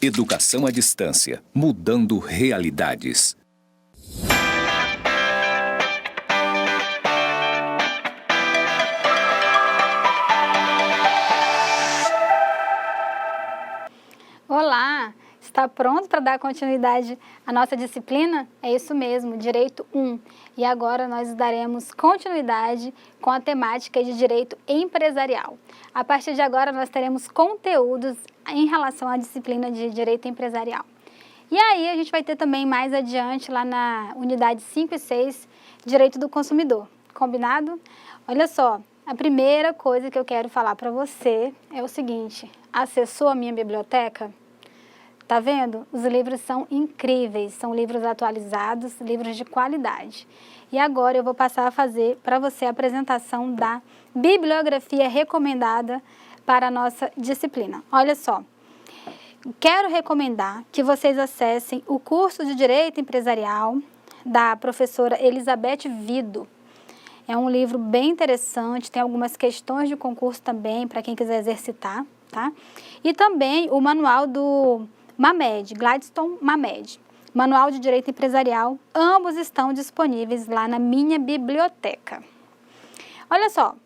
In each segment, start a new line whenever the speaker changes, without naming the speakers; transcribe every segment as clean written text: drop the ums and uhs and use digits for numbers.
Educação à distância, mudando realidades.
Olá! Está pronto para dar continuidade à nossa disciplina? É isso mesmo, Direito 1. E agora nós daremos continuidade com a temática de Direito Empresarial. A partir de agora nós teremos conteúdos em relação à disciplina de Direito Empresarial. E aí a gente vai ter também mais adiante lá na unidade 5 e 6, Direito do Consumidor. Combinado? Olha só, a primeira coisa que eu quero falar para você é o seguinte: acessou a minha biblioteca? Tá vendo? Os livros são incríveis, são livros atualizados, livros de qualidade. E agora eu vou passar a fazer para você a apresentação da bibliografia recomendada para a nossa disciplina. Olha só, quero recomendar que vocês acessem o curso de Direito Empresarial da professora Elizabeth Vido. É um livro bem interessante, tem algumas questões de concurso também para quem quiser exercitar, tá? E também o manual do Mamed, Gladstone Mamed, Manual de Direito Empresarial, ambos estão disponíveis lá na minha biblioteca. Olha só,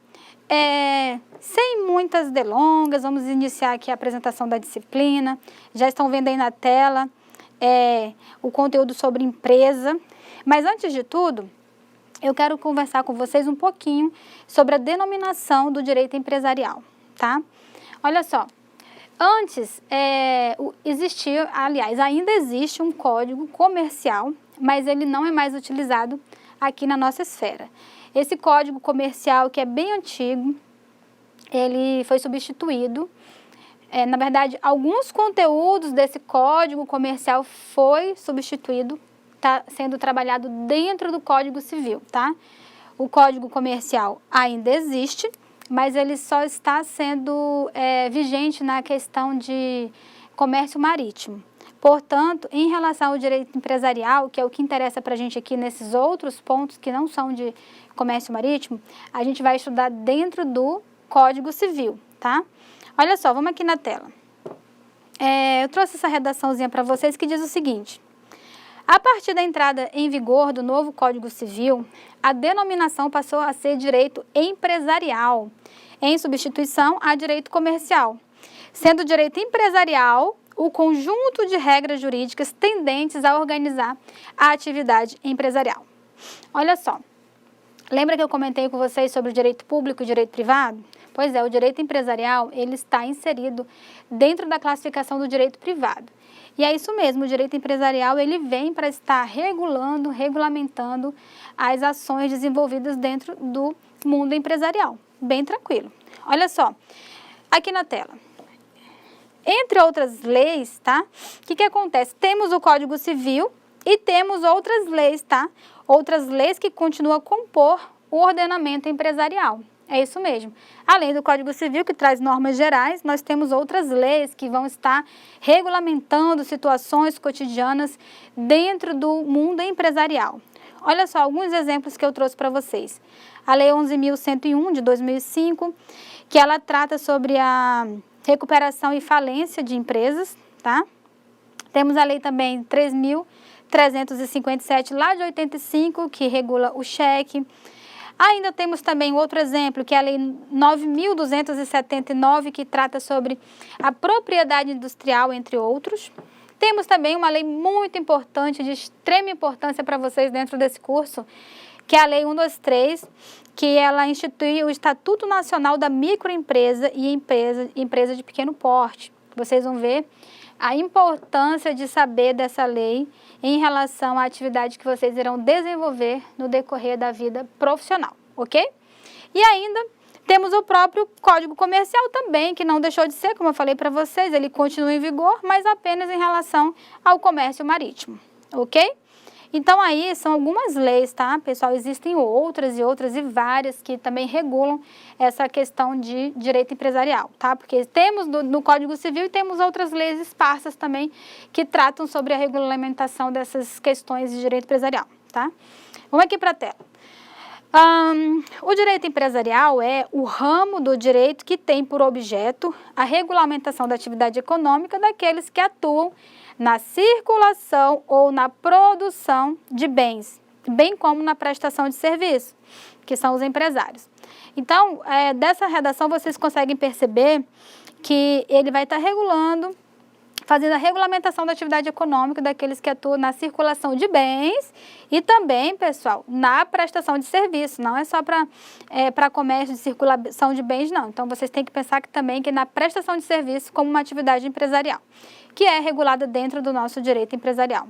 sem muitas delongas, vamos iniciar aqui a apresentação da disciplina. Já estão vendo aí na tela o conteúdo sobre empresa, mas antes de tudo, eu quero conversar com vocês um pouquinho sobre a denominação do direito empresarial, tá? Olha só. Antes, existia, aliás, ainda existe um código comercial, mas ele não é mais utilizado aqui na nossa esfera. Esse código comercial, que é bem antigo, ele foi substituído. Na verdade, alguns conteúdos desse código comercial foi substituído, está sendo trabalhado dentro do Código Civil, tá? O código comercial ainda existe, mas ele só está sendo vigente na questão de comércio marítimo. Portanto, em relação ao direito empresarial, que é o que interessa para a gente aqui nesses outros pontos que não são de comércio marítimo, a gente vai estudar dentro do Código Civil, tá? Olha só, vamos aqui na tela. Eu trouxe essa redaçãozinha para vocês que diz o seguinte: a partir da entrada em vigor do novo Código Civil, a denominação passou a ser direito empresarial, em substituição a direito comercial, sendo direito empresarial o conjunto de regras jurídicas tendentes a organizar a atividade empresarial. Olha só, lembra que eu comentei com vocês sobre o direito público e o direito privado? Pois é, o direito empresarial ele está inserido dentro da classificação do direito privado. E é isso mesmo, o direito empresarial ele vem para estar regulamentando as ações desenvolvidas dentro do mundo empresarial. Bem tranquilo. Olha só, aqui na tela. Entre outras leis, tá? O que acontece? Temos o Código Civil e temos outras leis, tá? Outras leis que continuam a compor o ordenamento empresarial. É isso mesmo. Além do Código Civil, que traz normas gerais, nós temos outras leis que vão estar regulamentando situações cotidianas dentro do mundo empresarial. Olha só alguns exemplos que eu trouxe para vocês. A Lei 11.101, de 2005, que ela trata sobre a recuperação e falência de empresas, tá? Temos a lei também 3.357, lá de 85, que regula o cheque. Ainda temos também outro exemplo, que é a Lei 9.279, que trata sobre a propriedade industrial, entre outros. Temos também uma lei muito importante, de extrema importância para vocês dentro desse curso, que é a Lei 123, que ela institui o Estatuto Nacional da Microempresa e Empresa de Pequeno Porte. Vocês vão ver a importância de saber dessa lei em relação à atividade que vocês irão desenvolver no decorrer da vida profissional, ok? E ainda temos o próprio Código Comercial também, que não deixou de ser, como eu falei para vocês, ele continua em vigor, mas apenas em relação ao comércio marítimo, ok? Então aí são algumas leis, tá, pessoal? Existem outras e várias que também regulam essa questão de direito empresarial, tá? Porque temos no Código Civil e temos outras leis esparsas também que tratam sobre a regulamentação dessas questões de direito empresarial, tá? Vamos aqui para a tela. O direito empresarial é o ramo do direito que tem por objeto a regulamentação da atividade econômica daqueles que atuam na circulação ou na produção de bens, bem como na prestação de serviço, que são os empresários. Então, dessa redação vocês conseguem perceber que ele vai estar regulando, fazendo a regulamentação da atividade econômica daqueles que atuam na circulação de bens e também, pessoal, na prestação de serviço. Não é só para comércio de circulação de bens, não. Então, vocês têm que pensar que também que na prestação de serviço como uma atividade empresarial, que é regulada dentro do nosso direito empresarial.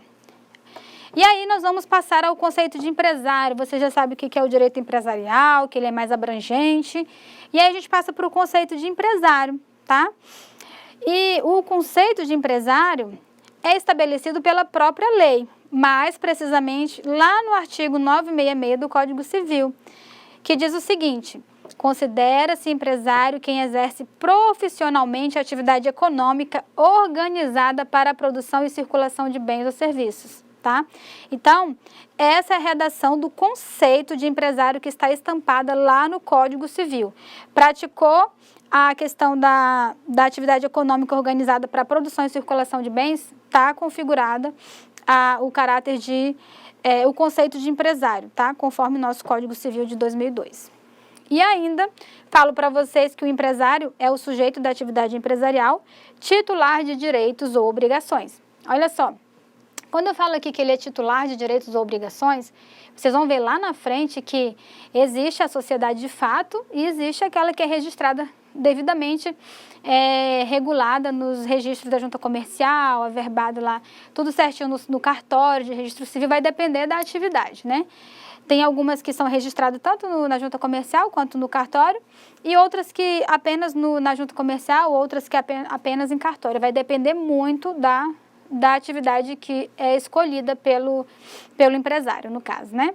E aí nós vamos passar ao conceito de empresário. Você já sabe o que é o direito empresarial, que ele é mais abrangente. E aí a gente passa para o conceito de empresário, tá? E o conceito de empresário é estabelecido pela própria lei, mais precisamente lá no artigo 966 do Código Civil, que diz o seguinte: considera-se empresário quem exerce profissionalmente a atividade econômica organizada para a produção e circulação de bens ou serviços, tá? Então, essa é a redação do conceito de empresário que está estampada lá no Código Civil. Praticou a questão da atividade econômica organizada para a produção e circulação de bens, está configurada o caráter o conceito de empresário, tá? Conforme o nosso Código Civil de 2002. E ainda falo para vocês que o empresário é o sujeito da atividade empresarial, titular de direitos ou obrigações. Olha só, quando eu falo aqui que ele é titular de direitos ou obrigações, vocês vão ver lá na frente que existe a sociedade de fato e existe aquela que é registrada devidamente regulada nos registros da junta comercial, averbado lá, tudo certinho no cartório de registro civil, vai depender da atividade, né? Tem algumas que são registradas tanto na junta comercial quanto no cartório e outras que apenas na junta comercial, outras que apenas em cartório. Vai depender muito da atividade que é escolhida pelo empresário, no caso, né?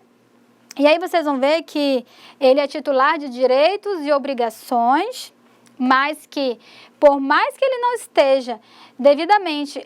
E aí vocês vão ver que ele é titular de direitos e obrigações, mas que, por mais que ele não esteja devidamente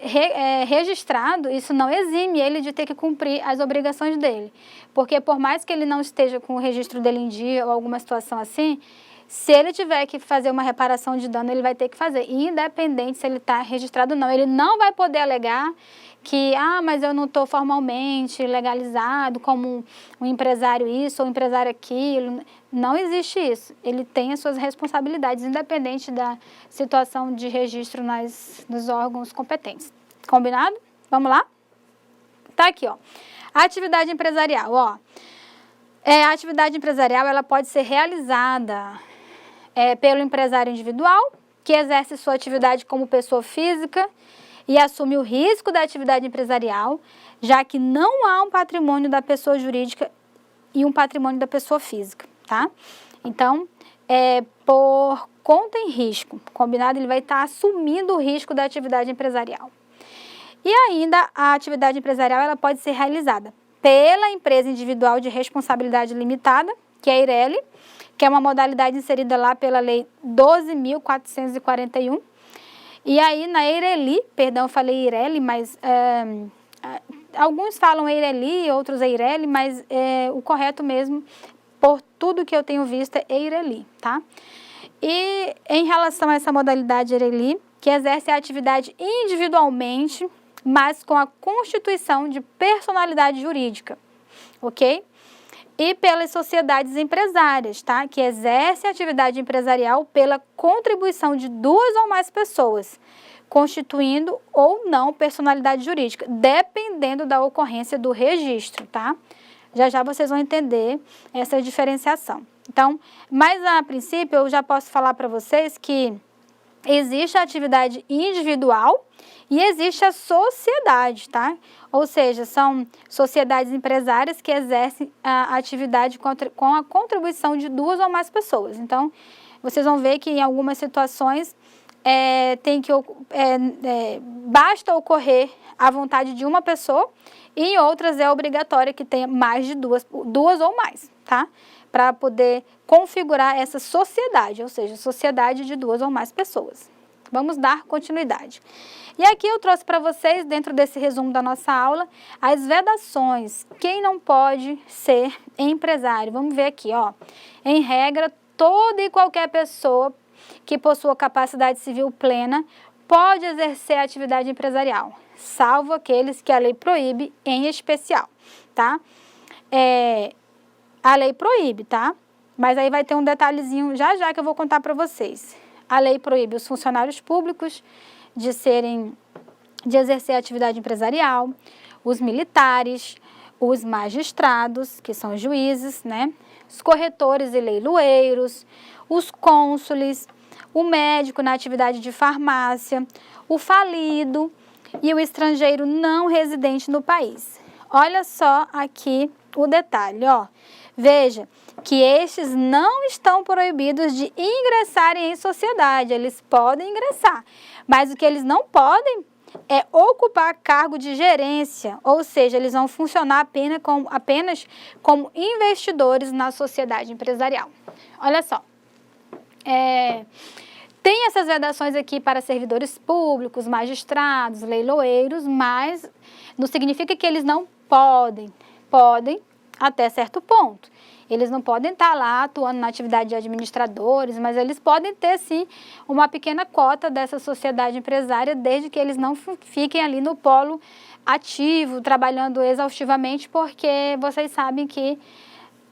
registrado, isso não exime ele de ter que cumprir as obrigações dele. Porque por mais que ele não esteja com o registro dele em dia ou alguma situação assim, se ele tiver que fazer uma reparação de dano, ele vai ter que fazer, independente se ele está registrado ou não. Ele não vai poder alegar que, mas eu não estou formalmente legalizado como um empresário isso ou um empresário aquilo. Não existe isso. Ele tem as suas responsabilidades, independente da situação de registro nos órgãos competentes. Combinado? Vamos lá? Tá aqui, ó. A atividade empresarial, ó. A atividade empresarial, ela pode ser realizada pelo empresário individual, que exerce sua atividade como pessoa física e assume o risco da atividade empresarial, já que não há um patrimônio da pessoa jurídica e um patrimônio da pessoa física, tá? Então, por conta em risco, combinado? Ele vai estar assumindo o risco da atividade empresarial. E ainda, a atividade empresarial, ela pode ser realizada pela empresa individual de responsabilidade limitada, que é a EIRELI, que é uma modalidade inserida lá pela Lei 12.441. E aí, na EIRELI, perdão, eu falei EIRELI, mas alguns falam EIRELI, outros EIRELI, mas o correto mesmo, por tudo que eu tenho visto, é EIRELI, tá? E em relação a essa modalidade EIRELI, que exerce a atividade individualmente, mas com a constituição de personalidade jurídica, ok? E pelas sociedades empresárias, tá? Que exercem a atividade empresarial pela contribuição de 2 ou mais pessoas, constituindo ou não personalidade jurídica, dependendo da ocorrência do registro, tá? Já já vocês vão entender essa diferenciação. Então, mas a princípio eu já posso falar para vocês que existe a atividade individual e existe a sociedade, tá? Ou seja, são sociedades empresárias que exercem a atividade com a contribuição de 2 ou mais pessoas. Então, vocês vão ver que em algumas situações basta ocorrer a vontade de uma pessoa e em outras é obrigatório que tenha mais de duas ou mais, tá? Para poder configurar essa sociedade, ou seja, sociedade de 2 ou mais pessoas. Vamos dar continuidade. E aqui eu trouxe para vocês, dentro desse resumo da nossa aula, as vedações. Quem não pode ser empresário? Vamos ver aqui, ó. Em regra, toda e qualquer pessoa que possua capacidade civil plena pode exercer a atividade empresarial, salvo aqueles que a lei proíbe em especial, tá? A lei proíbe, tá? Mas aí vai ter um detalhezinho já que eu vou contar para vocês. A lei proíbe os funcionários públicos de exercer a atividade empresarial, os militares, os magistrados, que são juízes, né? Os corretores e leiloeiros, os cônsules, o médico na atividade de farmácia, o falido e o estrangeiro não residente no país. Olha só aqui o detalhe, ó. Veja que estes não estão proibidos de ingressarem em sociedade, eles podem ingressar, mas o que eles não podem é ocupar cargo de gerência, ou seja, eles vão funcionar apenas como investidores na sociedade empresarial. Olha só, tem essas vedações aqui para servidores públicos, magistrados, leiloeiros, mas não significa que eles não podem até certo ponto. Eles não podem estar lá atuando na atividade de administradores, mas eles podem ter, sim, uma pequena cota dessa sociedade empresária, desde que eles não fiquem ali no polo ativo, trabalhando exaustivamente, porque vocês sabem que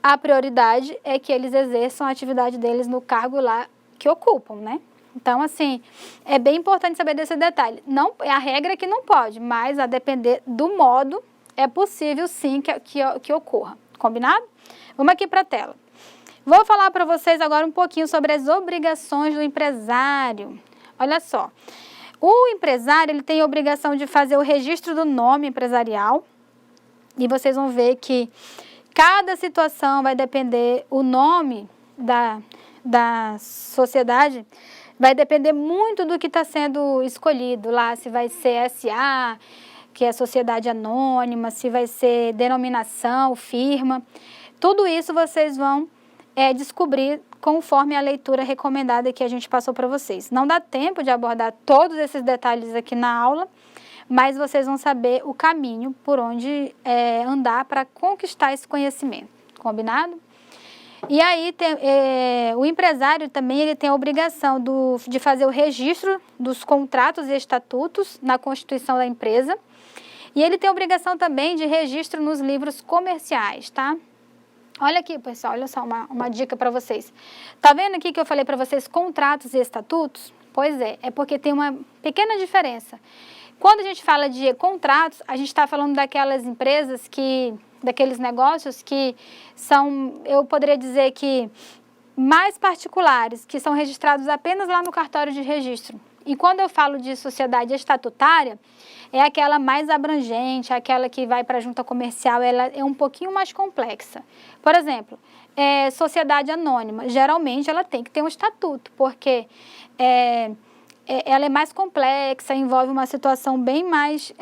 a prioridade é que eles exerçam a atividade deles no cargo lá que ocupam, né? Então, assim, é bem importante saber desse detalhe. Não, a regra é que não pode, mas a depender do modo, é possível, sim, que ocorra. Combinado? Vamos aqui para a tela. Vou falar para vocês agora um pouquinho sobre as obrigações do empresário. Olha só, o empresário ele tem a obrigação de fazer o registro do nome empresarial e vocês vão ver que cada situação vai depender, o nome da sociedade vai depender muito do que está sendo escolhido lá, se vai ser SA, que é sociedade anônima, se vai ser denominação, firma. Tudo isso vocês vão descobrir conforme a leitura recomendada que a gente passou para vocês. Não dá tempo de abordar todos esses detalhes aqui na aula, mas vocês vão saber o caminho por onde andar para conquistar esse conhecimento. Combinado? E aí, o empresário também ele tem a obrigação de fazer o registro dos contratos e estatutos na Constituição da empresa. E ele tem a obrigação também de registro nos livros comerciais, tá? Olha aqui, pessoal, olha só uma dica para vocês. Tá vendo aqui que eu falei para vocês contratos e estatutos? Pois é porque tem uma pequena diferença. Quando a gente fala de contratos, a gente está falando daquelas empresas daqueles negócios que são, eu poderia dizer que mais particulares, que são registrados apenas lá no cartório de registro. E quando eu falo de sociedade estatutária, é aquela mais abrangente, aquela que vai para a junta comercial, ela é um pouquinho mais complexa. Por exemplo, sociedade anônima, geralmente ela tem que ter um estatuto, porque ela é mais complexa, envolve uma situação bem mais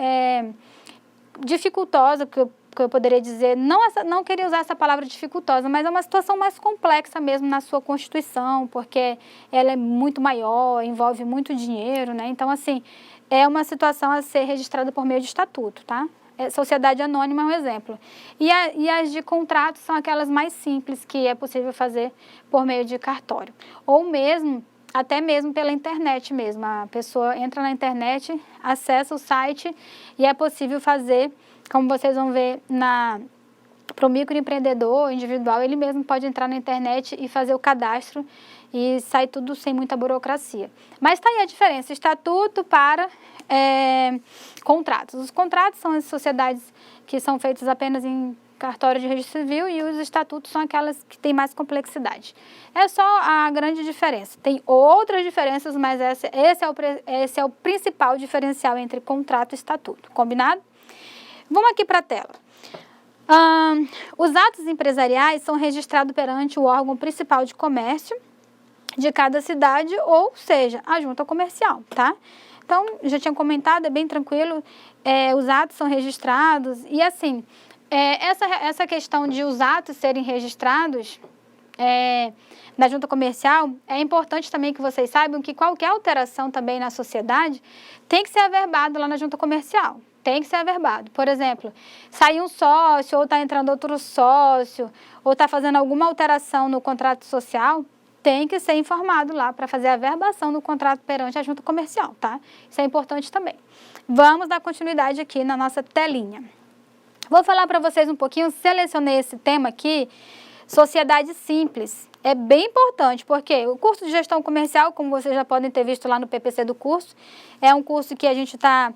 dificultosa, que eu poderia dizer, não queria usar essa palavra dificultosa, mas é uma situação mais complexa mesmo na sua Constituição, porque ela é muito maior, envolve muito dinheiro, né? Então, assim, é uma situação a ser registrada por meio de estatuto, tá? Sociedade anônima é um exemplo. E as de contrato são aquelas mais simples, que é possível fazer por meio de cartório. Ou mesmo, até mesmo pela internet mesmo. A pessoa entra na internet, acessa o site e é possível fazer, como vocês vão ver para o microempreendedor individual, ele mesmo pode entrar na internet e fazer o cadastro e sai tudo sem muita burocracia. Mas está aí a diferença, estatuto para contratos. Os contratos são as sociedades que são feitas apenas em cartório de registro civil e os estatutos são aquelas que têm mais complexidade. É só a grande diferença. Tem outras diferenças, mas esse é o principal diferencial entre contrato e estatuto. Combinado? Vamos aqui para a tela. Os atos empresariais são registrados perante o órgão principal de comércio de cada cidade, ou seja, a junta comercial, tá? Então, já tinha comentado, é bem tranquilo, os atos são registrados e assim, essa questão de os atos serem registrados na junta comercial, é importante também que vocês saibam que qualquer alteração também na sociedade tem que ser averbado lá na junta comercial. Tem que ser averbado. Por exemplo, sair um sócio, ou está entrando outro sócio, ou está fazendo alguma alteração no contrato social, tem que ser informado lá para fazer a averbação do contrato perante a junta comercial, tá? Isso é importante também. Vamos dar continuidade aqui na nossa telinha. Vou falar para vocês um pouquinho, selecionei esse tema aqui, sociedade simples. É bem importante, porque o curso de gestão comercial, como vocês já podem ter visto lá no PPC do curso, é um curso que a gente está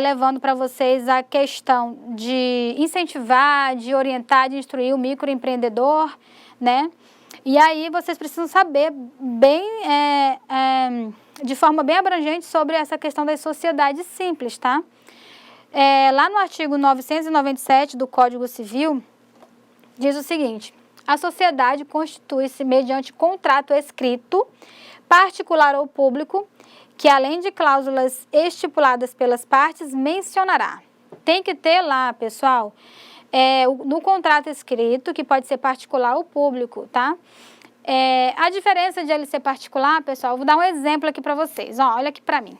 levando para vocês a questão de incentivar, de orientar, de instruir o microempreendedor, né? E aí vocês precisam saber bem, de forma bem abrangente sobre essa questão das sociedades simples, tá? Lá no artigo 997 do Código Civil, diz o seguinte: a sociedade constitui-se mediante contrato escrito, particular ou público, que além de cláusulas estipuladas pelas partes, mencionará. Tem que ter lá, pessoal, no contrato escrito, que pode ser particular ou público, tá? A diferença de ele ser particular, pessoal, vou dar um exemplo aqui para vocês. Ó, olha aqui para mim.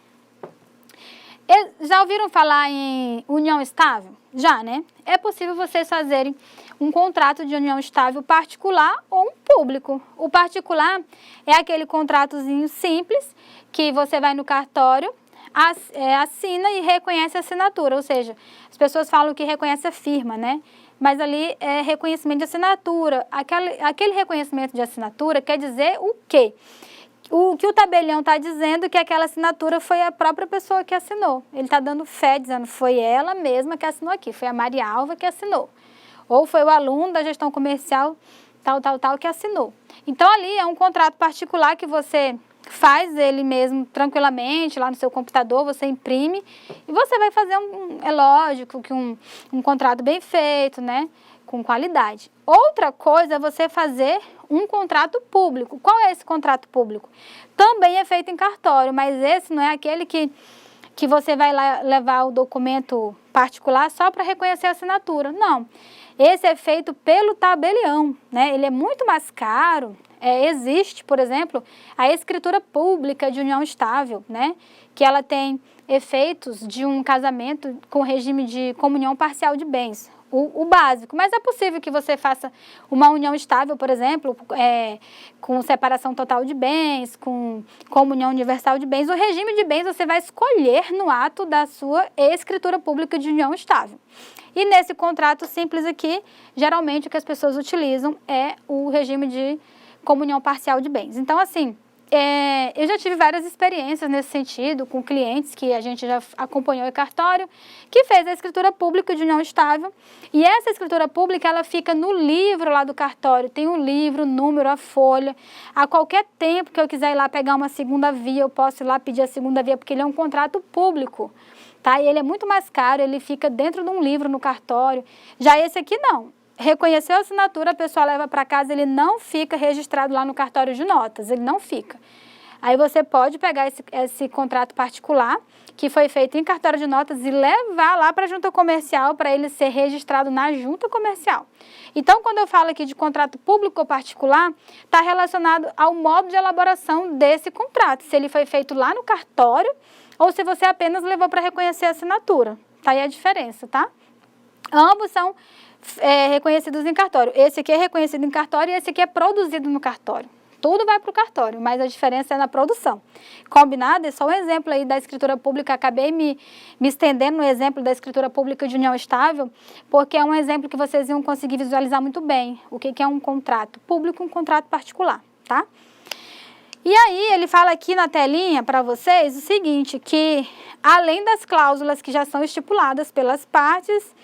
Já ouviram falar em união estável? Já, né? É possível vocês fazerem um contrato de união estável particular ou um público. O particular é aquele contratozinho simples que você vai no cartório, assina e reconhece a assinatura. Ou seja, as pessoas falam que reconhece a firma, né? Mas ali é reconhecimento de assinatura. Aquele reconhecimento de assinatura quer dizer o quê? O que o tabelião está dizendo que aquela assinatura foi a própria pessoa que assinou. Ele está dando fé, dizendo foi ela mesma que assinou aqui, foi a Maria Alva que assinou. Ou foi o aluno da gestão comercial tal que assinou. Então ali é um contrato particular que você faz ele mesmo tranquilamente lá no seu computador, você imprime e você vai fazer é lógico que um contrato bem feito, né? Com qualidade. Outra coisa é você fazer um contrato público. Qual é esse contrato público? Também é feito em cartório, mas esse não é aquele que você vai lá levar o documento particular só para reconhecer a assinatura. Não. Esse é feito pelo tabelião, né? Ele é muito mais caro. Existe, por exemplo, a escritura pública de união estável, né? Que ela tem efeitos de um casamento com regime de comunhão parcial de bens. O básico, mas é possível que você faça uma união estável, por exemplo, com separação total de bens, com comunhão universal de bens. O regime de bens você vai escolher no ato da sua escritura pública de união estável. E nesse contrato simples aqui, geralmente o que as pessoas utilizam é o regime de comunhão parcial de bens. Então, assim, eu já tive várias experiências nesse sentido, com clientes que a gente já acompanhou em cartório, que fez a escritura pública de união estável. E essa escritura pública, ela fica no livro lá do cartório. Tem o livro, o número, a folha. A qualquer tempo que eu quiser ir lá pegar uma segunda via, eu posso ir lá pedir a segunda via, porque ele é um contrato público, tá? E ele é muito mais caro, ele fica dentro de um livro no cartório. Já esse aqui, não. Reconheceu a assinatura, a pessoa leva para casa, ele não fica registrado lá no cartório de notas, ele não fica. Aí você pode pegar esse contrato particular, que foi feito em cartório de notas, e levar lá para a junta comercial, para ele ser registrado na junta comercial. Então, quando eu falo aqui de contrato público ou particular, está relacionado ao modo de elaboração desse contrato, se ele foi feito lá no cartório, ou se você apenas levou para reconhecer a assinatura. Tá aí a diferença, tá? Ambos são reconhecidos em cartório. Esse aqui é reconhecido em cartório e esse aqui é produzido no cartório. Tudo vai para o cartório, mas a diferença é na produção. Combinado? É só um exemplo aí da escritura pública. Acabei me estendendo no exemplo da escritura pública de união estável, porque é um exemplo que vocês iam conseguir visualizar muito bem. O que é um contrato público e um contrato particular, tá? E aí ele fala aqui na telinha para vocês o seguinte, que além das cláusulas que já são estipuladas pelas partes,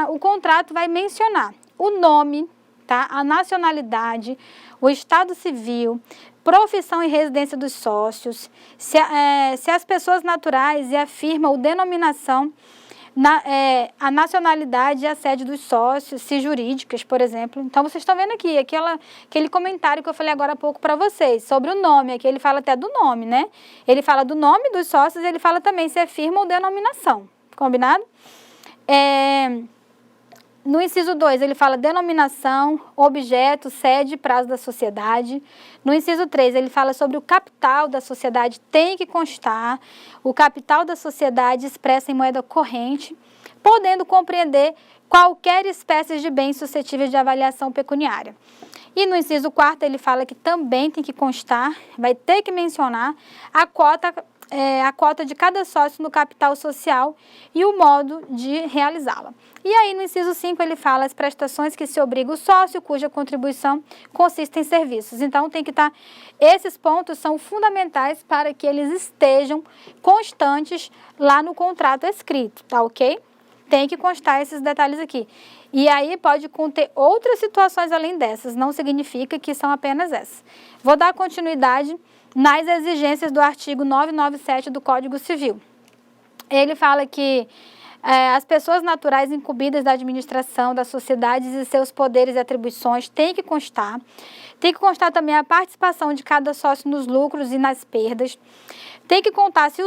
o contrato vai mencionar o nome, tá? A nacionalidade, o estado civil, profissão e residência dos sócios, se as pessoas naturais e a firma ou denominação, a nacionalidade e a sede dos sócios, se jurídicas, por exemplo. Então, vocês estão vendo aqui, aquele comentário que eu falei agora há pouco para vocês, sobre o nome. Aqui ele fala até do nome, né? Ele fala do nome dos sócios e ele fala também se é firma ou denominação. Combinado? No inciso 2, ele fala denominação, objeto, sede e prazo da sociedade. No inciso 3, ele fala sobre o capital da sociedade, tem que constar o capital da sociedade expresso em moeda corrente, podendo compreender qualquer espécie de bens suscetíveis de avaliação pecuniária. E no inciso 4, ele fala que também tem que constar, vai ter que mencionar a cota de cada sócio no capital social e o modo de realizá-la. E aí, no inciso 5, ele fala as prestações que se obriga o sócio, cuja contribuição consiste em serviços. Então, tem que estar... Esses pontos são fundamentais para que eles estejam constantes lá no contrato escrito, tá ok? Tem que constar esses detalhes aqui. E aí, pode conter outras situações além dessas, não significa que são apenas essas. Vou dar continuidade nas exigências do artigo 997 do Código Civil. Ele fala que as pessoas naturais incumbidas da administração das sociedades e seus poderes e atribuições têm que constar. Tem que constar também a participação de cada sócio nos lucros e nas perdas. Tem que constar se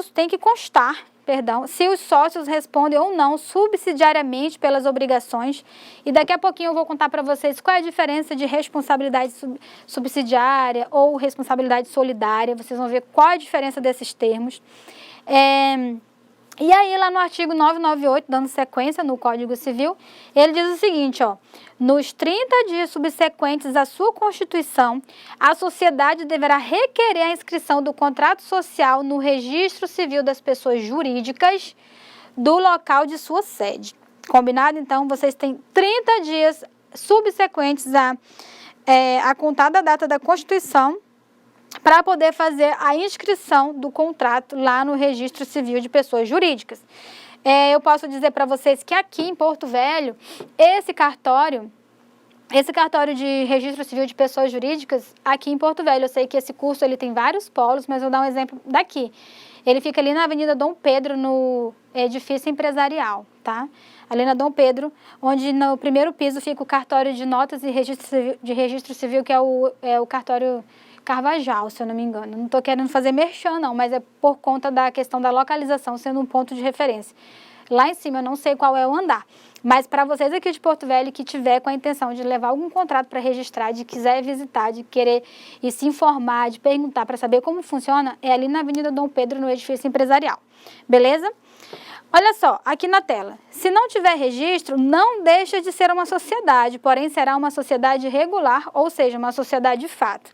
os sócios respondem ou não subsidiariamente pelas obrigações. E daqui a pouquinho eu vou contar para vocês qual é a diferença de responsabilidade subsidiária ou responsabilidade solidária. Vocês vão ver qual é a diferença desses termos. E aí, lá no artigo 998, dando sequência no Código Civil, ele diz o seguinte, ó, nos 30 dias subsequentes à sua constituição, a sociedade deverá requerer a inscrição do contrato social no registro civil das pessoas jurídicas do local de sua sede. Combinado? Então, vocês têm 30 dias subsequentes a contar da data da Constituição para poder fazer a inscrição do contrato lá no registro civil de pessoas jurídicas. Eu posso dizer para vocês que aqui em Porto Velho, esse cartório de registro civil de pessoas jurídicas, aqui em Porto Velho, eu sei que esse curso ele tem vários polos, mas vou dar um exemplo daqui. Ele fica ali na Avenida Dom Pedro, no edifício empresarial, tá? Ali na Dom Pedro, onde no primeiro piso fica o cartório de notas e registro civil, que é o cartório Carvajal, se eu não me engano. Não estou querendo fazer merchan, não, mas é por conta da questão da localização sendo um ponto de referência. Lá em cima, eu não sei qual é o andar, mas para vocês aqui de Porto Velho que tiver com a intenção de levar algum contrato para registrar, de quiser visitar, de querer e se informar, de perguntar para saber como funciona, é ali na Avenida Dom Pedro, no edifício empresarial. Beleza? Olha só, aqui na tela. Se não tiver registro, não deixa de ser uma sociedade, porém será uma sociedade regular, ou seja, uma sociedade de fato.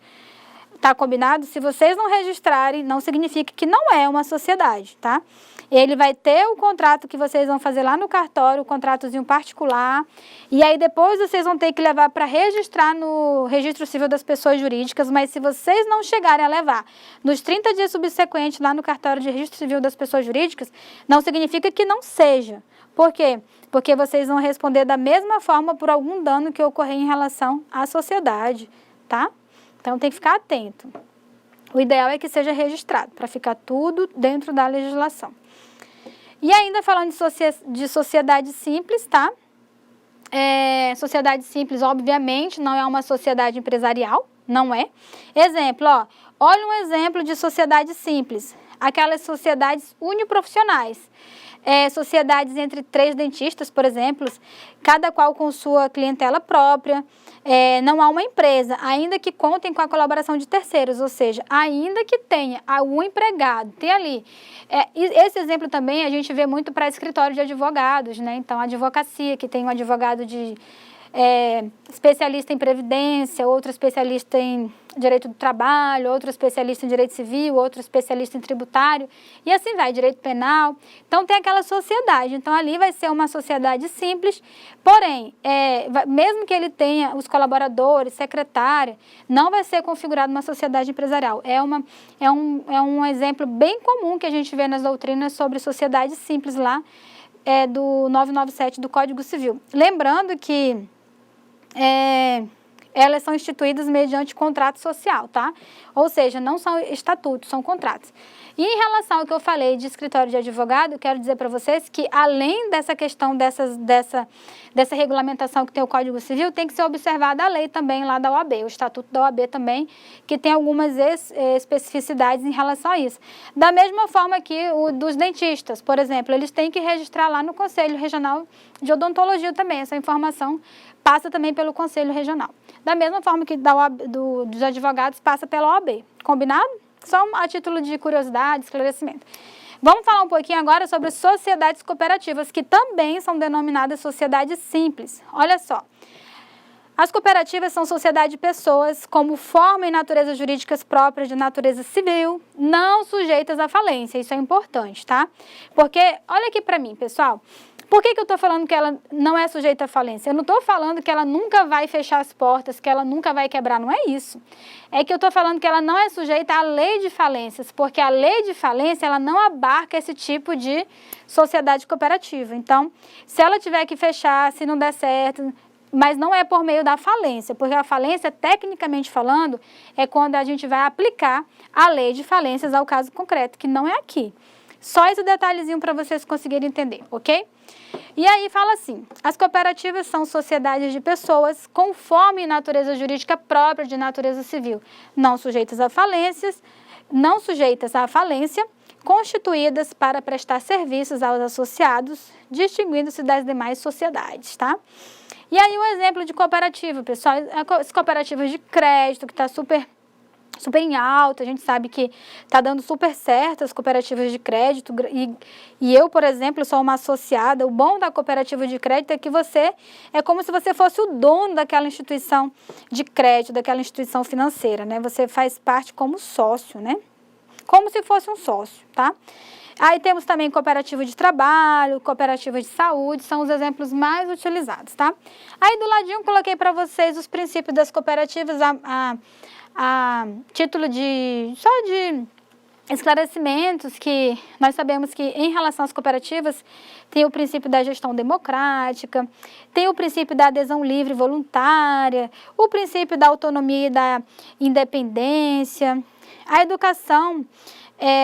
Tá combinado? Se vocês não registrarem, não significa que não é uma sociedade, tá? Ele vai ter o contrato que vocês vão fazer lá no cartório, o contratozinho particular, e aí depois vocês vão ter que levar para registrar no registro civil das pessoas jurídicas, mas se vocês não chegarem a levar nos 30 dias subsequentes lá no cartório de registro civil das pessoas jurídicas, não significa que não seja. Por quê? Porque vocês vão responder da mesma forma por algum dano que ocorrer em relação à sociedade, tá? Então, tem que ficar atento. O ideal é que seja registrado, para ficar tudo dentro da legislação. E ainda falando de sociedade simples, tá? Sociedade simples, obviamente, não é uma sociedade empresarial, não é. Exemplo, ó, olha um exemplo de sociedade simples. Aquelas sociedades uniprofissionais. Sociedades entre 3 dentistas, por exemplo, cada qual com sua clientela própria, não há uma empresa, ainda que contem com a colaboração de terceiros, ou seja, ainda que tenha algum empregado, tem ali. Esse exemplo também a gente vê muito para escritório de advogados, né? Então, a advocacia, que tem um advogado especialista em previdência, outro especialista em direito do trabalho, outro especialista em direito civil, outro especialista em tributário, e assim vai, direito penal. Então, tem aquela sociedade. Então, ali vai ser uma sociedade simples, porém, mesmo que ele tenha os colaboradores, secretária, não vai ser configurado uma sociedade empresarial. É um exemplo bem comum que a gente vê nas doutrinas sobre sociedade simples lá, do 997 do Código Civil. Lembrando que elas são instituídas mediante contrato social, tá? Ou seja, não são estatutos, são contratos. E em relação ao que eu falei de escritório de advogado, eu quero dizer para vocês que, além dessa questão dessa regulamentação que tem o Código Civil, tem que ser observada a lei também lá da OAB, o Estatuto da OAB também, que tem algumas especificidades em relação a isso. Da mesma forma que o dos dentistas, por exemplo, eles têm que registrar lá no Conselho Regional de Odontologia também, essa informação passa também pelo Conselho Regional. Da mesma forma que dos advogados passa pela OAB. Combinado? Só a título de curiosidade, esclarecimento. Vamos falar um pouquinho agora sobre sociedades cooperativas, que também são denominadas sociedades simples. Olha só. As cooperativas são sociedades de pessoas como forma e natureza jurídicas próprias de natureza civil, não sujeitas à falência. Isso é importante, tá? Porque, olha aqui para mim, pessoal. Por que eu estou falando que ela não é sujeita à falência? Eu não estou falando que ela nunca vai fechar as portas, que ela nunca vai quebrar, não é isso. É que eu estou falando que ela não é sujeita à lei de falências, porque a lei de falência ela não abarca esse tipo de sociedade cooperativa. Então, se ela tiver que fechar, se não der certo, mas não é por meio da falência, porque a falência, tecnicamente falando, é quando a gente vai aplicar a lei de falências ao caso concreto, que não é aqui. Só esse detalhezinho para vocês conseguirem entender, ok? E aí fala assim, as cooperativas são sociedades de pessoas com forma e natureza jurídica própria de natureza civil, não sujeitas à falência, constituídas para prestar serviços aos associados, distinguindo-se das demais sociedades, tá? E aí um exemplo de cooperativa, pessoal, as cooperativas de crédito, que está super em alta, a gente sabe que está dando super certo as cooperativas de crédito e eu, por exemplo, sou uma associada. O bom da cooperativa de crédito é que você é como se você fosse o dono daquela instituição de crédito, daquela instituição financeira, né? Você faz parte como sócio, né? Como se fosse um sócio, tá? Aí temos também cooperativa de trabalho, cooperativa de saúde, são os exemplos mais utilizados, tá? Aí do ladinho eu coloquei para vocês os princípios das cooperativas, a título de esclarecimentos, que nós sabemos que em relação às cooperativas tem o princípio da gestão democrática, tem o princípio da adesão livre e voluntária, o princípio da autonomia e da independência, a educação,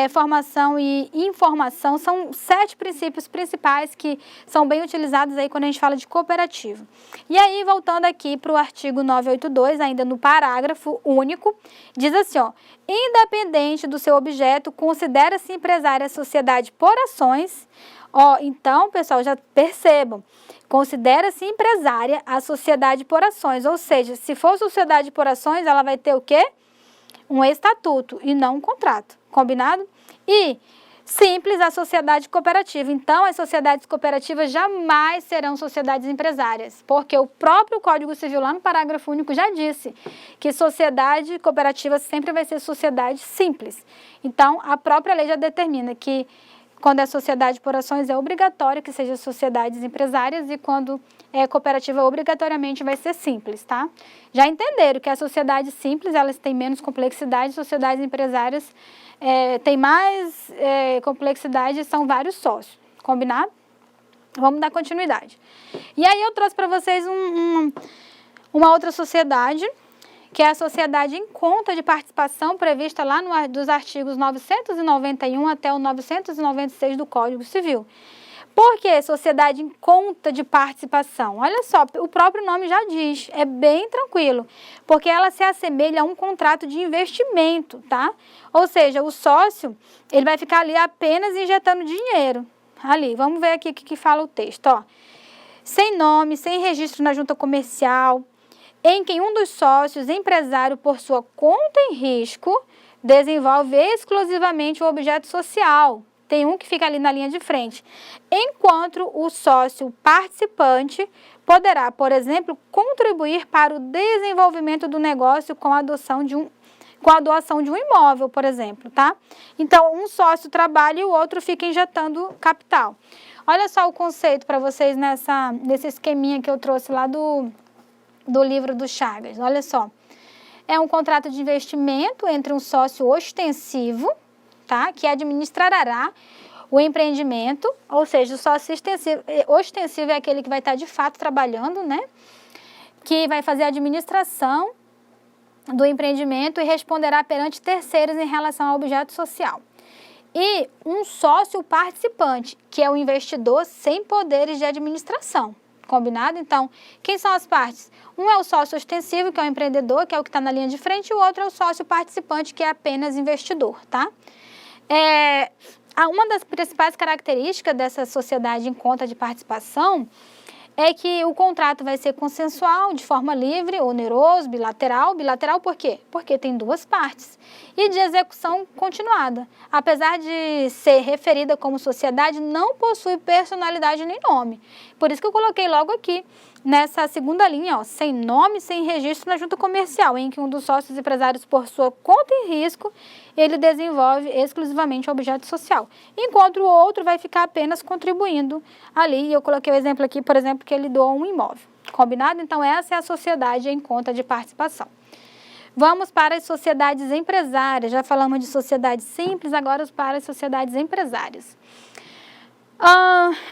formação e informação, são 7 princípios principais que são bem utilizados aí quando a gente fala de cooperativa. E aí, voltando aqui para o artigo 982, ainda no parágrafo único, diz assim, ó, independente do seu objeto, considera-se empresária a sociedade por ações. Ó, então, pessoal, já percebam, considera-se empresária a sociedade por ações, ou seja, se for sociedade por ações, ela vai ter o quê? Um estatuto e não um contrato, combinado? E simples a sociedade cooperativa. Então, as sociedades cooperativas jamais serão sociedades empresárias, porque o próprio Código Civil, lá no parágrafo único, já disse que sociedade cooperativa sempre vai ser sociedade simples. Então, a própria lei já determina que quando é sociedade por ações é obrigatório que seja sociedades empresárias e quando é cooperativa obrigatoriamente vai ser simples, tá? Já entenderam que a sociedade simples, elas têm menos complexidade, sociedades empresárias têm mais complexidade e são vários sócios, combinado? Vamos dar continuidade. E aí eu trouxe para vocês uma outra sociedade, que é a sociedade em conta de participação prevista lá dos artigos 991 até o 996 do Código Civil. Por que sociedade em conta de participação? Olha só, o próprio nome já diz, é bem tranquilo, porque ela se assemelha a um contrato de investimento, tá? Ou seja, o sócio, ele vai ficar ali apenas injetando dinheiro. Ali, vamos ver aqui o que fala o texto, ó. Sem nome, sem registro na junta comercial, em que um dos sócios, empresário por sua conta em risco, desenvolve exclusivamente o objeto social. Tem um que fica ali na linha de frente. Enquanto o sócio participante poderá, por exemplo, contribuir para o desenvolvimento do negócio com a doação de um imóvel, por exemplo, tá? Então, um sócio trabalha e o outro fica injetando capital. Olha só o conceito para vocês nesse esqueminha que eu trouxe lá do livro do Chagas. Olha só. É um contrato de investimento entre um sócio ostensivo, tá? Que administrará o empreendimento, ou seja, o sócio ostensivo é aquele que vai estar de fato trabalhando, né? Que vai fazer a administração do empreendimento e responderá perante terceiros em relação ao objeto social. E um sócio participante, que é o investidor sem poderes de administração. Combinado? Então, quem são as partes? Um é o sócio ostensivo, que é o empreendedor, que é o que está na linha de frente, e o outro é o sócio participante, que é apenas investidor, tá? Uma das principais características dessa sociedade em conta de participação é que o contrato vai ser consensual, de forma livre, oneroso, bilateral. Bilateral por quê? Porque tem duas partes. E de execução continuada. Apesar de ser referida como sociedade, não possui personalidade nem nome. Por isso que eu coloquei logo aqui, nessa segunda linha, ó, sem nome, sem registro na junta comercial, em que um dos sócios empresários, por sua conta e risco, ele desenvolve exclusivamente o objeto social, enquanto o outro vai ficar apenas contribuindo ali. E eu coloquei o exemplo aqui, por exemplo, que ele doa um imóvel. Combinado? Então, essa é a sociedade em conta de participação. Vamos para as sociedades empresárias. Já falamos de sociedades simples, agora para as sociedades empresárias.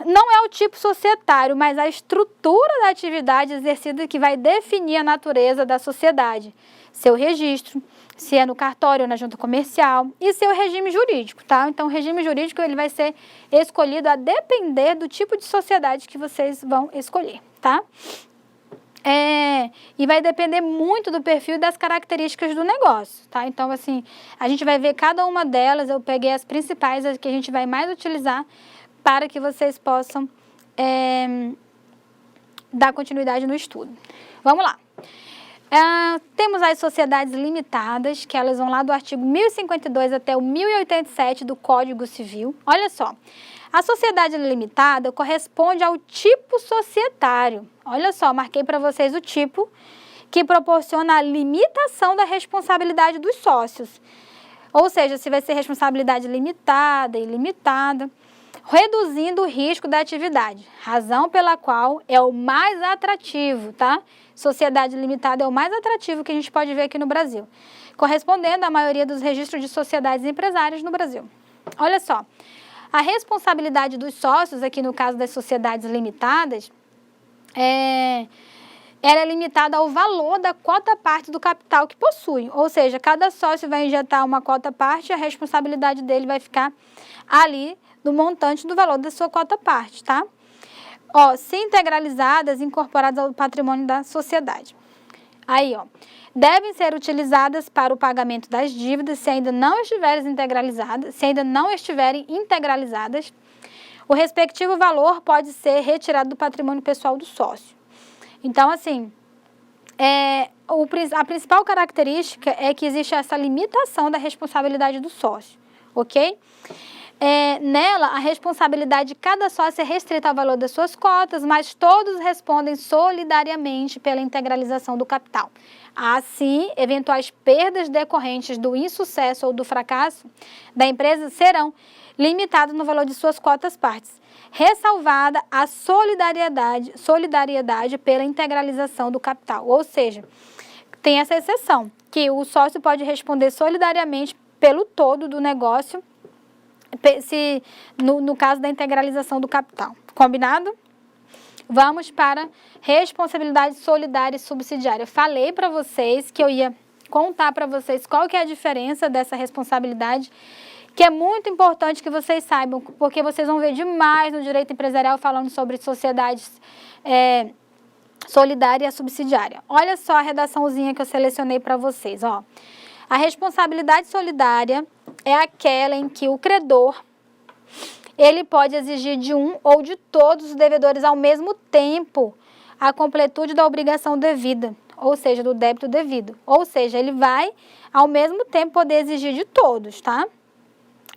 Não é o tipo societário, mas a estrutura da atividade exercida que vai definir a natureza da sociedade, seu registro, se é no cartório ou na junta comercial, e seu regime jurídico, tá? Então, o regime jurídico ele vai ser escolhido a depender do tipo de sociedade que vocês vão escolher, tá? E vai depender muito do perfil e das características do negócio, tá? Então, assim, a gente vai ver cada uma delas, eu peguei as principais, as que a gente vai mais utilizar para que vocês possam dar continuidade no estudo. Vamos lá. Temos as sociedades limitadas, que elas vão lá do artigo 1052 até o 1087 do Código Civil. Olha só, a sociedade limitada corresponde ao tipo societário. Olha só, marquei para vocês o tipo que proporciona a limitação da responsabilidade dos sócios. Ou seja, se vai ser responsabilidade limitada, ilimitada, reduzindo o risco da atividade, razão pela qual é o mais atrativo, tá? Sociedade limitada é o mais atrativo que a gente pode ver aqui no Brasil, correspondendo à maioria dos registros de sociedades empresárias no Brasil. Olha só, a responsabilidade dos sócios, aqui no caso das sociedades limitadas, ela é limitada ao valor da quota-parte do capital que possui, ou seja, cada sócio vai injetar uma quota-parte e a responsabilidade dele vai ficar ali do montante do valor da sua quota-parte, tá? Se integralizadas, incorporadas ao patrimônio da sociedade. Aí, devem ser utilizadas para o pagamento das dívidas se ainda não estiverem integralizadas. O respectivo valor pode ser retirado do patrimônio pessoal do sócio. Então, assim, a principal característica é que existe essa limitação da responsabilidade do sócio, ok? Nela, a responsabilidade de cada sócio é restrita ao valor das suas cotas, mas todos respondem solidariamente pela integralização do capital. Assim, eventuais perdas decorrentes do insucesso ou do fracasso da empresa serão limitadas no valor de suas cotas-partes, ressalvada a solidariedade pela integralização do capital. Ou seja, tem essa exceção, que o sócio pode responder solidariamente pelo todo do negócio, no caso da integralização do capital. Combinado? Vamos para responsabilidade solidária e subsidiária. Falei para vocês que eu ia contar para vocês qual que é a diferença dessa responsabilidade, que é muito importante que vocês saibam, porque vocês vão ver demais no direito empresarial falando sobre sociedades solidária e subsidiária. Olha só a redaçãozinha que eu selecionei para vocês, ó. A responsabilidade solidária é aquela em que o credor, ele pode exigir de um ou de todos os devedores ao mesmo tempo a completude da obrigação devida, ou seja, do débito devido. Ou seja, ele vai ao mesmo tempo poder exigir de todos, tá?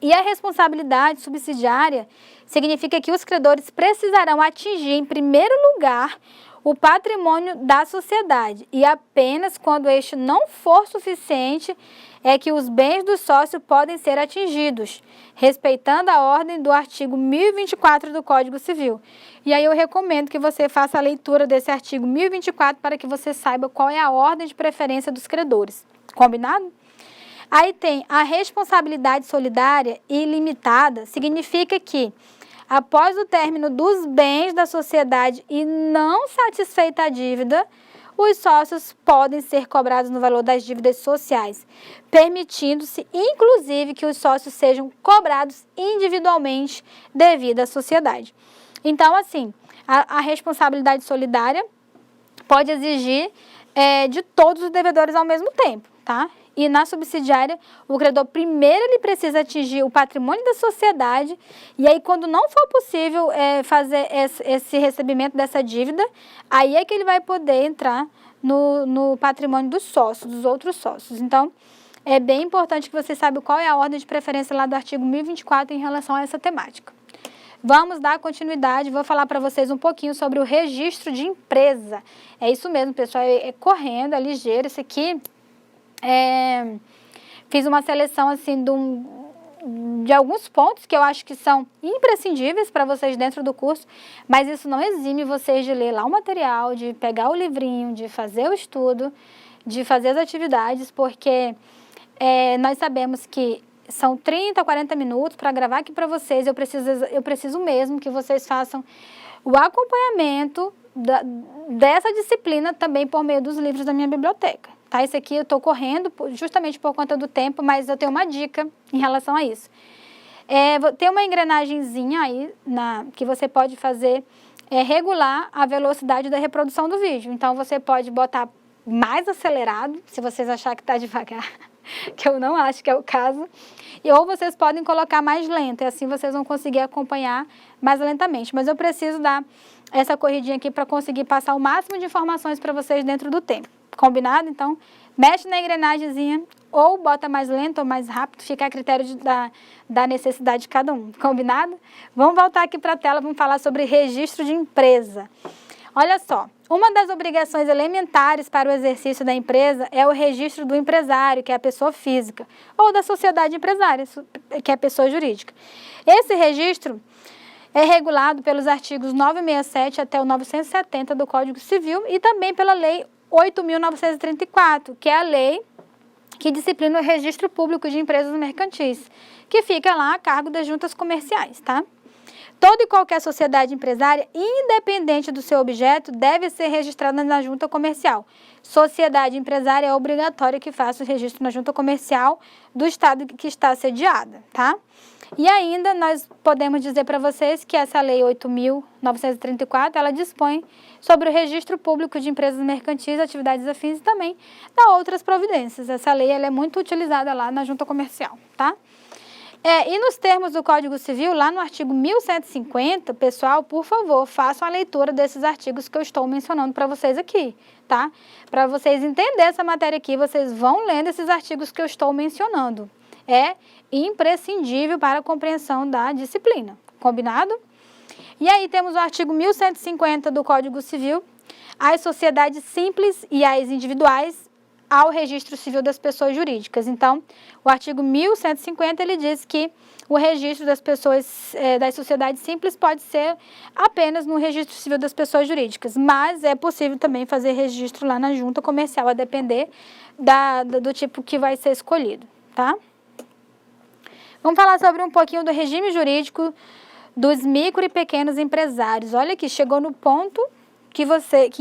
E a responsabilidade subsidiária significa que os credores precisarão atingir, em primeiro lugar, o patrimônio da sociedade, e apenas quando este não for suficiente é que os bens do sócio podem ser atingidos, respeitando a ordem do artigo 1024 do Código Civil. E aí eu recomendo que você faça a leitura desse artigo 1024 para que você saiba qual é a ordem de preferência dos credores. Combinado? Aí tem a responsabilidade solidária ilimitada, significa que após o término dos bens da sociedade e não satisfeita a dívida, os sócios podem ser cobrados no valor das dívidas sociais, permitindo-se, inclusive, que os sócios sejam cobrados individualmente devido à sociedade. Então, assim, a responsabilidade solidária pode exigir de todos os devedores ao mesmo tempo, tá? E na subsidiária, o credor primeiro ele precisa atingir o patrimônio da sociedade e aí quando não for possível fazer esse recebimento dessa dívida, aí é que ele vai poder entrar no patrimônio dos sócios, dos outros sócios. Então, é bem importante que você saiba qual é a ordem de preferência lá do artigo 1024 em relação a essa temática. Vamos dar continuidade, vou falar para vocês um pouquinho sobre o registro de empresa. É isso mesmo, pessoal, é correndo, é ligeiro, isso aqui... fiz uma seleção assim de alguns pontos que eu acho que são imprescindíveis para vocês dentro do curso, mas isso não exime vocês de ler lá o material, de pegar o livrinho, de fazer o estudo, de fazer as atividades, porque nós sabemos que são 30, 40 minutos para gravar aqui para vocês, eu preciso mesmo que vocês façam o acompanhamento dessa disciplina também por meio dos livros da minha biblioteca. Tá, isso aqui eu estou correndo justamente por conta do tempo, mas eu tenho uma dica em relação a isso. Tem uma engrenagemzinha aí que você pode fazer regular a velocidade da reprodução do vídeo. Então, você pode botar mais acelerado, se vocês acharem que está devagar, que eu não acho que é o caso. Ou vocês podem colocar mais lento, e assim vocês vão conseguir acompanhar mais lentamente. Mas eu preciso dar essa corridinha aqui para conseguir passar o máximo de informações para vocês dentro do tempo. Combinado? Então, mexe na engrenagemzinha, ou bota mais lento ou mais rápido, fica a critério da necessidade de cada um. Combinado? Vamos voltar aqui para a tela, vamos falar sobre registro de empresa. Olha só, uma das obrigações elementares para o exercício da empresa é o registro do empresário, que é a pessoa física, ou da sociedade empresária, que é a pessoa jurídica. Esse registro é regulado pelos artigos 967 até o 970 do Código Civil e também pela Lei 8.934, que é a lei que disciplina o registro público de empresas mercantis, que fica lá a cargo das juntas comerciais, tá? Toda e qualquer sociedade empresária, independente do seu objeto, deve ser registrada na junta comercial. Sociedade empresária é obrigatória que faça o registro na junta comercial do estado que está sediada, tá? E ainda nós podemos dizer para vocês que essa lei 8.934, ela dispõe sobre o registro público de empresas mercantis, atividades afins e também dá outras providências. Essa lei ela é muito utilizada lá na junta comercial, tá? E nos termos do Código Civil, lá no artigo 1150, pessoal, por favor, façam a leitura desses artigos que eu estou mencionando para vocês aqui, tá? Para vocês entenderem essa matéria aqui, vocês vão lendo esses artigos que eu estou mencionando. É imprescindível para a compreensão da disciplina, combinado? E aí temos o artigo 1150 do Código Civil, as sociedades simples e as individuais ao registro civil das pessoas jurídicas. Então, o artigo 1150, ele diz que o registro das pessoas, das sociedades simples pode ser apenas no registro civil das pessoas jurídicas, mas é possível também fazer registro lá na junta comercial, a depender do tipo que vai ser escolhido, tá? Vamos falar sobre um pouquinho do regime jurídico dos micro e pequenos empresários. Olha aqui, chegou no ponto que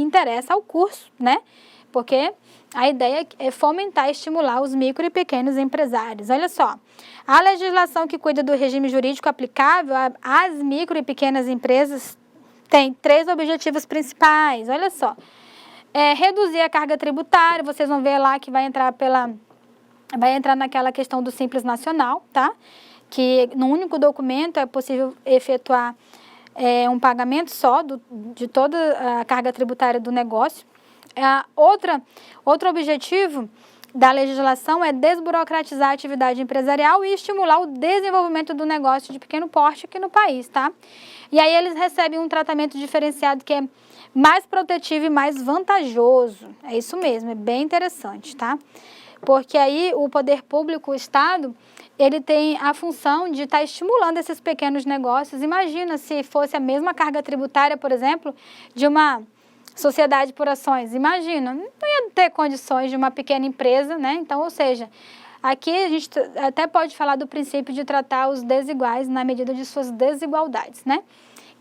interessa ao curso, né? Porque a ideia é fomentar e estimular os micro e pequenos empresários. Olha só, a legislação que cuida do regime jurídico aplicável às micro e pequenas empresas tem 3 objetivos principais. Olha só, reduzir a carga tributária, vocês vão ver lá que vai entrar naquela questão do Simples Nacional, tá? Que no único documento é possível efetuar um pagamento só de toda a carga tributária do negócio. Outro objetivo da legislação é desburocratizar a atividade empresarial e estimular o desenvolvimento do negócio de pequeno porte aqui no país, tá? E aí eles recebem um tratamento diferenciado que é mais protetivo e mais vantajoso. É isso mesmo, é bem interessante, tá? Porque aí o poder público, o Estado, ele tem a função de estar estimulando esses pequenos negócios. Imagina se fosse a mesma carga tributária, por exemplo, de uma sociedade por ações. Imagina, não ia ter condições de uma pequena empresa, né? Então, ou seja, aqui a gente até pode falar do princípio de tratar os desiguais na medida de suas desigualdades, né?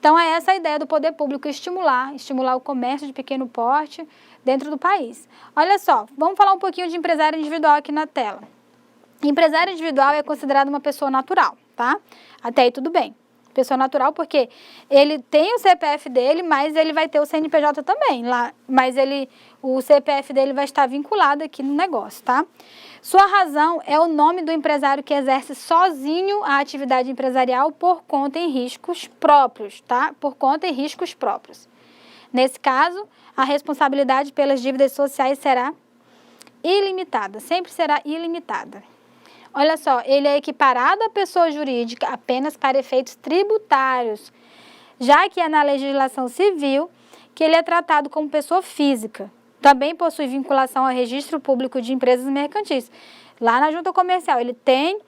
Então, é essa a ideia do poder público, estimular o comércio de pequeno porte dentro do país. Olha só, vamos falar um pouquinho de empresário individual aqui na tela. Empresário individual é considerado uma pessoa natural, tá? Até aí tudo bem. Pessoa natural porque ele tem o CPF dele, mas ele vai ter o CNPJ também lá, mas o CPF dele vai estar vinculado aqui no negócio, tá? Sua razão é o nome do empresário que exerce sozinho a atividade empresarial por conta e riscos próprios, tá? Por conta e riscos próprios. Nesse caso, a responsabilidade pelas dívidas sociais será ilimitada, sempre será ilimitada. Olha só, ele é equiparado à pessoa jurídica apenas para efeitos tributários, já que é na legislação civil que ele é tratado como pessoa física. Também possui vinculação ao registro público de empresas mercantis. Lá na junta comercial, ele tem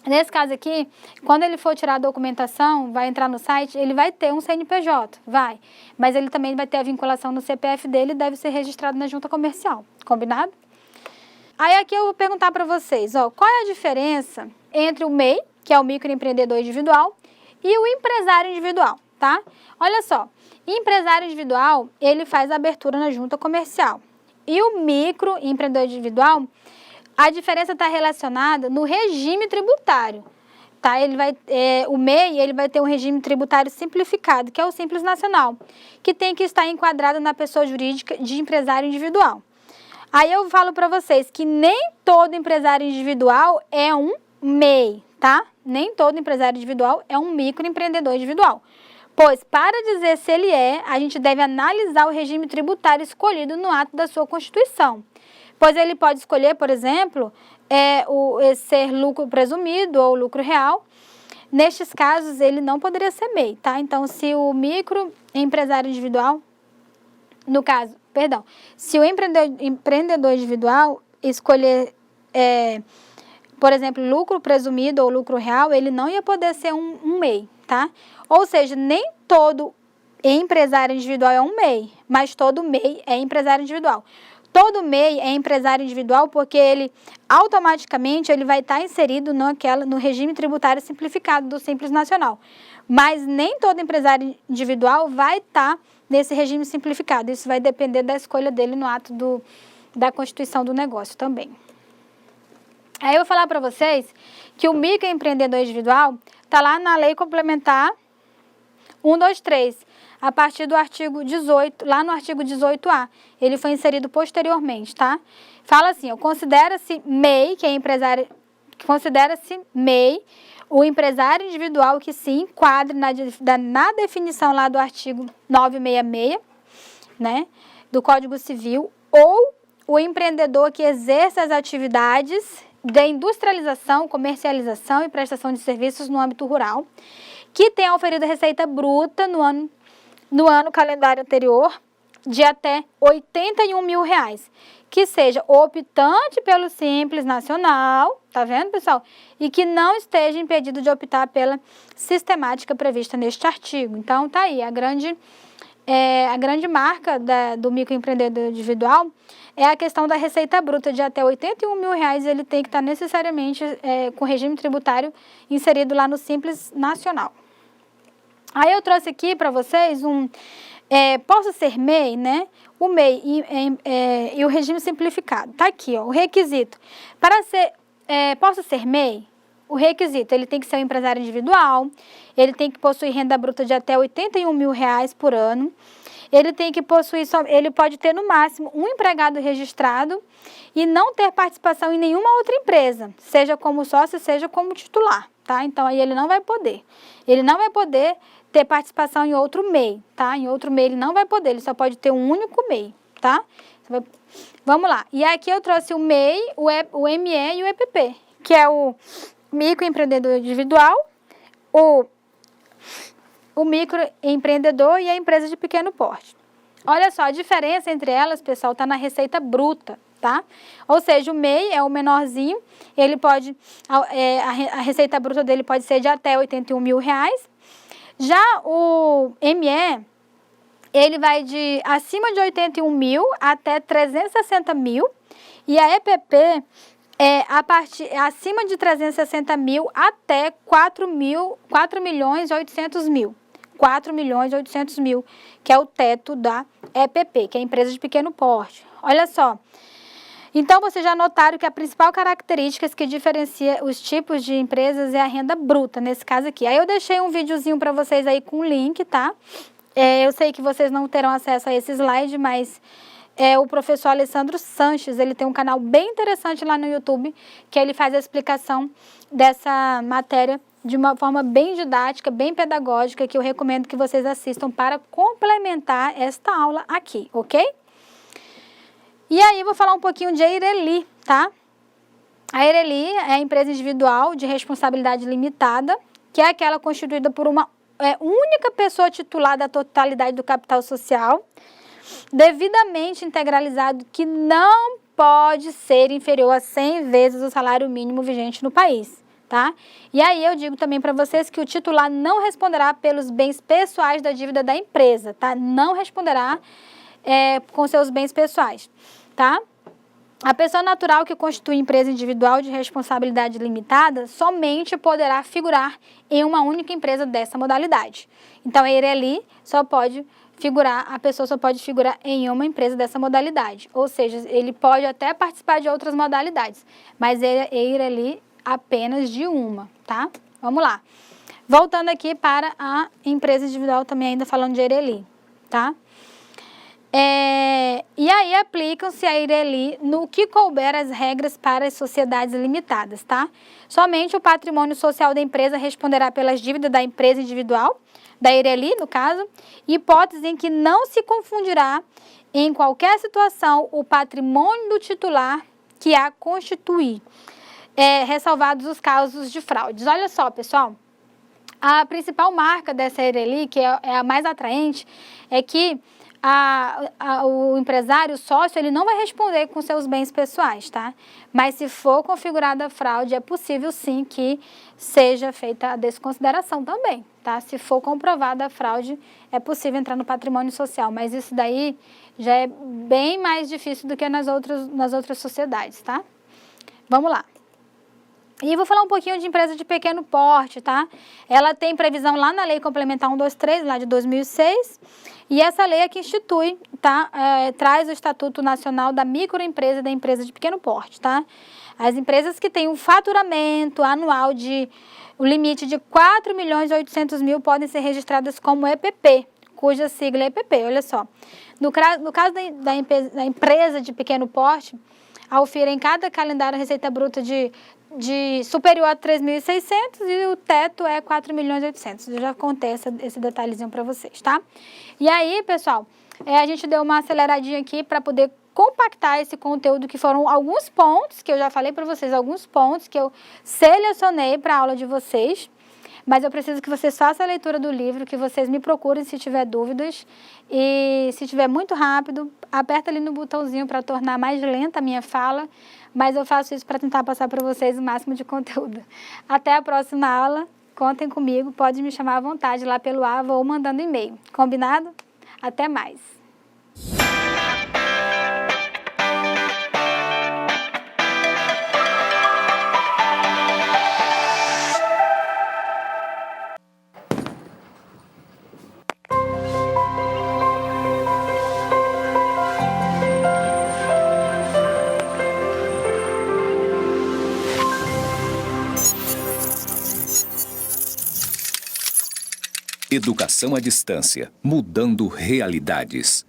Nesse caso aqui, quando ele for tirar a documentação, vai entrar no site, ele vai ter um CNPJ, mas ele também vai ter a vinculação no CPF dele e deve ser registrado na junta comercial, combinado? Aí aqui eu vou perguntar para vocês, qual é a diferença entre o MEI, que é o microempreendedor individual, e o empresário individual, tá? Olha só, empresário individual, ele faz a abertura na junta comercial. E o microempreendedor individual, a diferença está relacionada no regime tributário, tá? O MEI, ele vai ter um regime tributário simplificado, que é o Simples Nacional, que tem que estar enquadrado na pessoa jurídica de empresário individual. Aí eu falo para vocês que nem todo empresário individual é um MEI, tá? Nem todo empresário individual é um microempreendedor individual. Pois, para dizer se ele a gente deve analisar o regime tributário escolhido no ato da sua Constituição. Pois ele pode escolher, por exemplo, ser lucro presumido ou lucro real. Nestes casos, ele não poderia ser MEI, tá? Então, se o microempresário individual, se o empreendedor individual escolher, por exemplo, lucro presumido ou lucro real, ele não ia poder ser um MEI, tá? Ou seja, nem todo empresário individual é um MEI, mas todo MEI é empresário individual. Todo MEI é empresário individual porque ele automaticamente vai estar inserido no regime tributário simplificado do Simples Nacional. Mas nem todo empresário individual vai estar nesse regime simplificado. Isso vai depender da escolha dele no ato da constituição do negócio também. Aí eu vou falar para vocês que o microempreendedor individual está lá na Lei Complementar 123, a partir do artigo 18, lá no artigo 18A. Ele foi inserido posteriormente, tá? Fala assim, considera-se MEI, que é empresário, considera-se MEI, o empresário individual que se enquadre na definição lá do artigo 966, né, do Código Civil, ou o empreendedor que exerce as atividades de industrialização, comercialização e prestação de serviços no âmbito rural, que tenha oferido receita bruta no ano calendário anterior de até R$81 mil, que seja optante pelo Simples Nacional, tá vendo, pessoal? E que não esteja impedido de optar pela sistemática prevista neste artigo. Então, tá aí, a grande marca do microempreendedor individual é a questão da receita bruta de até R$81 mil, ele tem que estar necessariamente com regime tributário inserido lá no Simples Nacional. Aí eu trouxe aqui para vocês posso ser MEI, né? O MEI e o regime simplificado. Tá aqui, o requisito. Posso ser MEI? O requisito, ele tem que ser um empresário individual, ele tem que possuir renda bruta de até R$81 mil por ano, ele tem que possuir, ele pode ter no máximo um empregado registrado e não ter participação em nenhuma outra empresa, seja como sócio, seja como titular, tá? Então, aí ele não vai poder. Ele não vai poder ter participação em outro MEI, tá? Em outro MEI ele não vai poder, ele só pode ter um único MEI, tá? Vamos lá. E aqui eu trouxe o MEI, o ME e o EPP, que é o microempreendedor individual, o microempreendedor e a empresa de pequeno porte. Olha só, a diferença entre elas, pessoal, está na receita bruta, tá? Ou seja, o MEI é o menorzinho, ele pode, a receita bruta dele pode ser de até R$81 mil. Já o ME, ele vai de acima de 81 mil até 360 mil. E a EPP, acima de 360 mil até 4.800.000. 4.800.000, que é o teto da EPP, que é a empresa de pequeno porte. Olha só. Então, vocês já notaram que a principal característica que diferencia os tipos de empresas é a renda bruta, nesse caso aqui. Aí eu deixei um videozinho para vocês aí com o link, tá? Eu sei que vocês não terão acesso a esse slide, mas o professor Alessandro Sanches, ele tem um canal bem interessante lá no YouTube, que ele faz a explicação dessa matéria de uma forma bem didática, bem pedagógica, que eu recomendo que vocês assistam para complementar esta aula aqui, ok? E aí, vou falar um pouquinho de Eireli, tá? A Eireli é a empresa individual de responsabilidade limitada, que é aquela constituída por uma única pessoa titular da totalidade do capital social, devidamente integralizado, que não pode ser inferior a 100 vezes o salário mínimo vigente no país, tá? E aí, eu digo também para vocês que o titular não responderá pelos bens pessoais da dívida da empresa, tá? Não responderá com seus bens pessoais. Tá? A pessoa natural que constitui empresa individual de responsabilidade limitada somente poderá figurar em uma única empresa dessa modalidade. Então, a Eireli a pessoa só pode figurar em uma empresa dessa modalidade. Ou seja, ele pode até participar de outras modalidades, mas Eireli apenas de uma, tá? Vamos lá. Voltando aqui para a empresa individual, também ainda falando de Eireli, tá? E aí aplicam-se a Eireli no que couber as regras para as sociedades limitadas, tá? Somente o patrimônio social da empresa responderá pelas dívidas da empresa individual, da Eireli, no caso, hipótese em que não se confundirá em qualquer situação o patrimônio do titular que a constituir, ressalvados os casos de fraudes. Olha só, pessoal, a principal marca dessa Eireli, que é a mais atraente, é que o empresário, o sócio, ele não vai responder com seus bens pessoais, tá? Mas se for configurada a fraude, é possível sim que seja feita a desconsideração também, tá? Se for comprovada a fraude, é possível entrar no patrimônio social, mas isso daí já é bem mais difícil do que nas outras sociedades, tá? Vamos lá. E vou falar um pouquinho de empresa de pequeno porte, tá? Ela tem previsão lá na Lei Complementar 123, lá de 2006, e essa lei é que institui, tá? Traz o Estatuto Nacional da Microempresa e da Empresa de Pequeno Porte, tá? As empresas que têm um faturamento anual o limite de 4.800.000 podem ser registradas como EPP, cuja sigla é EPP, olha só. No caso da empresa de pequeno porte, ao em cada calendário a receita bruta de superior a 3.600 e o teto é 4.800.000. Eu já contei esse detalhezinho para vocês, tá? E aí, pessoal, a gente deu uma aceleradinha aqui para poder compactar esse conteúdo, que foram alguns pontos, que eu já falei para vocês, alguns pontos que eu selecionei para a aula de vocês. Mas eu preciso que vocês façam a leitura do livro, que vocês me procurem se tiver dúvidas. E se tiver muito rápido, aperta ali no botãozinho para tornar mais lenta a minha fala. Mas eu faço isso para tentar passar para vocês o máximo de conteúdo. Até a próxima aula. Contem comigo. Pode me chamar à vontade lá pelo AVA ou mandando e-mail. Combinado? Até mais.
Educação à distância, mudando realidades.